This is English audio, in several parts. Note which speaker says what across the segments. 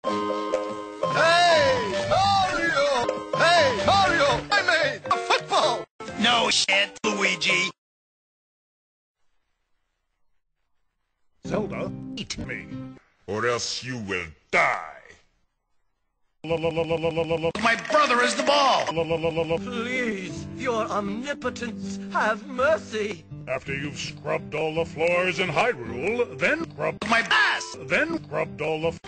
Speaker 1: Hey, Mario! Hey, Mario! I made a football!
Speaker 2: No shit, Luigi.
Speaker 3: Zelda, eat me.
Speaker 4: Or else you will die.
Speaker 2: My brother is the ball.
Speaker 5: Please, your omnipotence, have mercy.
Speaker 3: After you've scrubbed all the floors in Hyrule, then scrubbed
Speaker 2: My ass.
Speaker 3: then scrubbed all the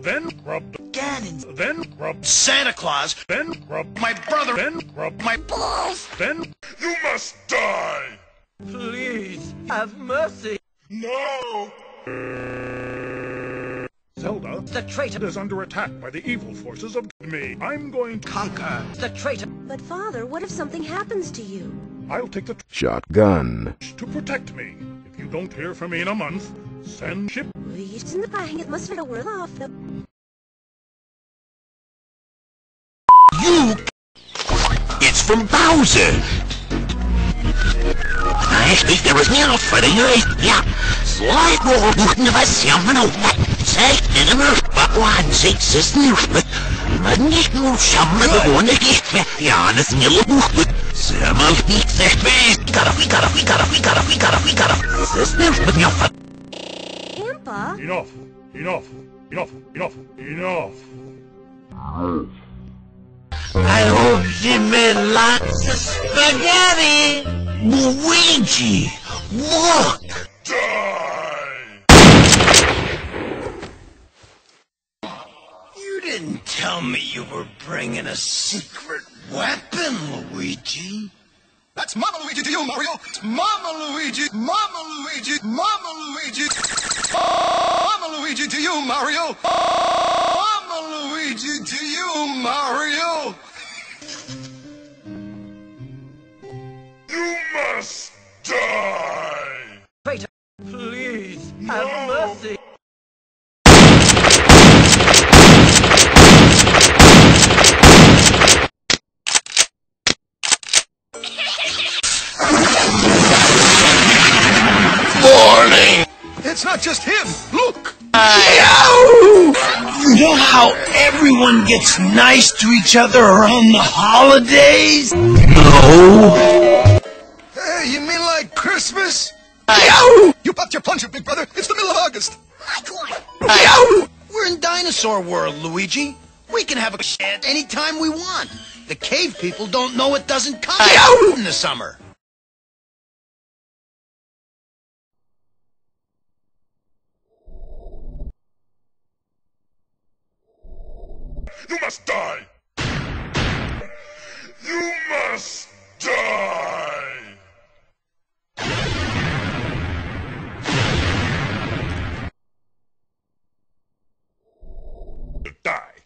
Speaker 3: then scrubbed
Speaker 2: Ganons.
Speaker 3: then scrubbed
Speaker 2: Santa Claus.
Speaker 3: then scrubbed
Speaker 2: My brother.
Speaker 3: then scrubbed
Speaker 2: My balls.
Speaker 3: then
Speaker 4: You must die!
Speaker 5: Please, have mercy.
Speaker 4: No!
Speaker 3: Zelda
Speaker 5: The traitor,
Speaker 3: is under attack by the evil forces of me. I'm going to
Speaker 2: Conquer.
Speaker 5: the traitor.
Speaker 6: But Father, what if something happens to you?
Speaker 3: I'll take the
Speaker 7: Shotgun.
Speaker 3: to protect me. If you don't hear from me in a month, send ship.
Speaker 6: It must have worn off.
Speaker 8: You! It's from Bowser! I think there was no for the earth, yeah. Slide roll, looking of a salmon out that. Say, in a murph, but one six is new, but Monday no summer the one that gets me. Janus Nilla but Samuel speaks their face. We gotta. This is new, but no.
Speaker 6: Grandpa?
Speaker 3: Enough.
Speaker 8: I hope she made lots of spaghetti. Luigi, look!
Speaker 4: Die!
Speaker 2: You didn't tell me you were bringing a secret weapon, Luigi.
Speaker 1: That's Mama Luigi to you, Mario! It's Mama Luigi! Mama Luigi! Mama Luigi! Mama Luigi to you, Mario! Mama Luigi to you, Mario!
Speaker 4: You must die!
Speaker 5: Traitor, please, have mercy.
Speaker 8: Morning!
Speaker 1: It's not just him! Look!
Speaker 2: You know how everyone gets nice to each other around the holidays?
Speaker 8: No!
Speaker 1: Hey, you mean like Christmas? You popped your plunger, big brother! It's the middle of August!
Speaker 2: We're in dinosaur world, Luigi. We can have a shit anytime we want. The cave people don't know it doesn't come in the summer.
Speaker 4: You must die! You must die! Die!